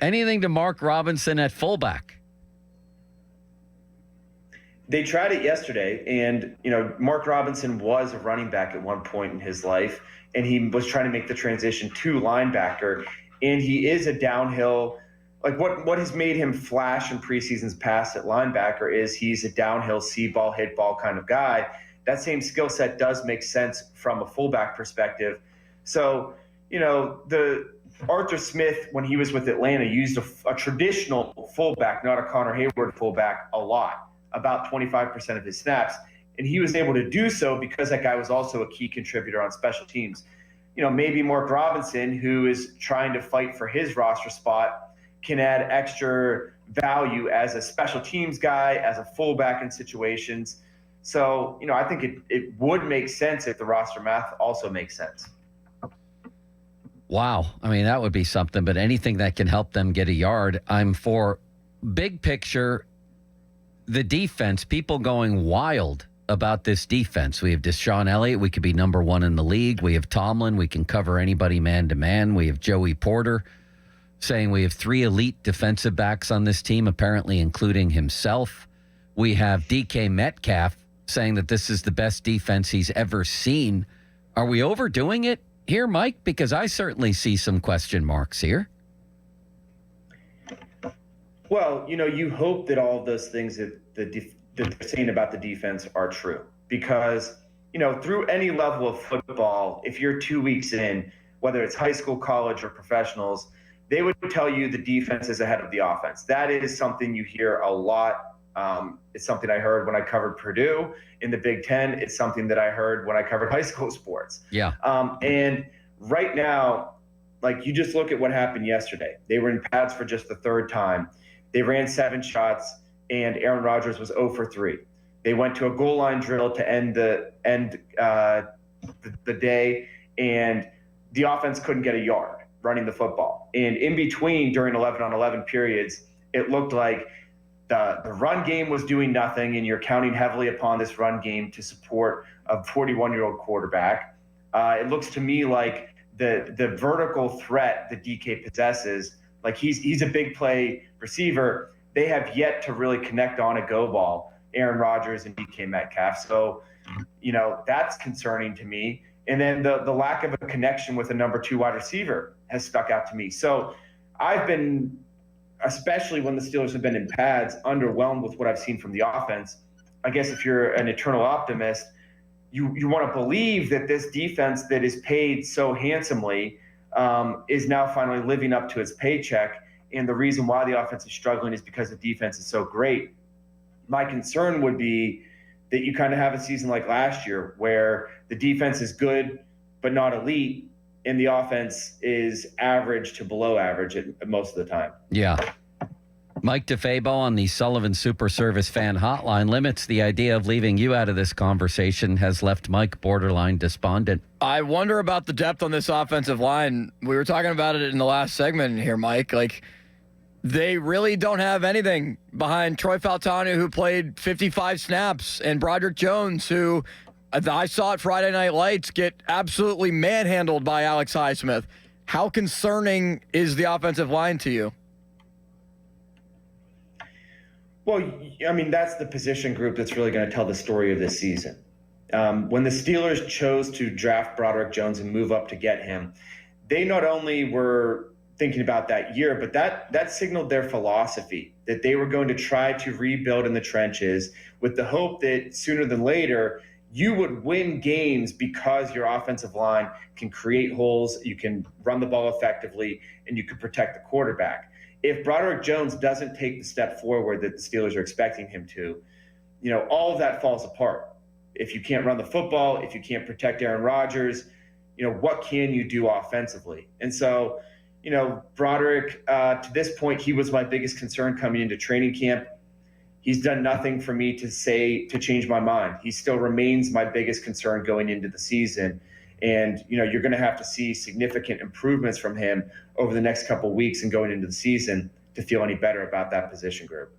Anything to Mark Robinson at fullback? They tried it yesterday, and Mark Robinson was a running back at one point in his life, and he was trying to make the transition to linebacker, and he is a downhill. Like what has made him flash in preseasons past at linebacker is he's a downhill see ball, hit ball kind of guy. That same skill set does make sense from a fullback perspective. So, the Arthur Smith, when he was with Atlanta, used a traditional fullback, not a Connor Hayward fullback, a lot, about 25% of his snaps. And he was able to do so because that guy was also a key contributor on special teams. Maybe Mark Robinson, who is trying to fight for his roster spot, can add extra value as a special teams guy, as a fullback in situations. So, I think it would make sense if the roster math also makes sense. Wow. I mean, that would be something, but anything that can help them get a yard, I'm for. Big picture, the defense, people going wild about this defense. We have Deshaun Elliott. We could be number one in the league. We have Tomlin. We can cover anybody man to man. We have Joey Porter saying we have 3 elite defensive backs on this team, apparently including himself. We have DK Metcalf saying that this is the best defense he's ever seen. Are we overdoing it here, Mike? Because I certainly see some question marks here. Well, you hope that all of those things that they're saying about the defense are true. Because, through any level of football, if you're 2 weeks in, whether it's high school, college, or professionals, they would tell you the defense is ahead of the offense. That is something you hear a lot. It's something I heard when I covered Purdue in the Big Ten. It's something that I heard when I covered high school sports. Yeah. And right now, like, you just look at what happened yesterday. They were in pads for just the third time. They ran 7 shots, and Aaron Rodgers was 0 for 3. They went to a goal line drill to end the day, and the offense couldn't get a yard running the football. And in between, during 11-on-11 periods, it looked like the run game was doing nothing, and you're counting heavily upon this run game to support a 41-year-old quarterback. It looks to me like the vertical threat that DK possesses, like he's a big play receiver. They have yet to really connect on a go ball, Aaron Rodgers and DK Metcalf. So, that's concerning to me. And then the lack of a connection with a number 2 wide receiver has stuck out to me. So I've been, especially when the Steelers have been in pads, underwhelmed with what I've seen from the offense. I guess if you're an eternal optimist, you want to believe that this defense that is paid so handsomely is now finally living up to its paycheck. And the reason why the offense is struggling is because the defense is so great. My concern would be that you kind of have a season like last year where the defense is good but not elite, and the offense is average to below average at most of the time. Yeah. Mike DeFabo on the Sullivan Super Service Fan Hotline limits the idea of leaving you out of this conversation has left Mike borderline despondent. I wonder about the depth on this offensive line. We were talking about it in the last segment here, Mike. Like, they really don't have anything behind Troy Faltanu, who played 55 snaps, and Broderick Jones, who I saw at Friday Night Lights get absolutely manhandled by Alex Highsmith. How concerning is the offensive line to you? Well, I mean, that's the position group that's really going to tell the story of this season. When the Steelers chose to draft Broderick Jones and move up to get him, they not only were thinking about that year, but that signaled their philosophy, that they were going to try to rebuild in the trenches with the hope that sooner than later you would win games because your offensive line can create holes, you can run the ball effectively, and you can protect the quarterback. If Broderick Jones doesn't take the step forward that the Steelers are expecting him to, all of that falls apart. If you can't run the football, if you can't protect Aaron Rodgers, what can you do offensively? And so, Broderick, to this point, he was my biggest concern coming into training camp. He's done nothing for me to change my mind. He still remains my biggest concern going into the season. And, you're going to have to see significant improvements from him over the next couple of weeks and going into the season to feel any better about that position group.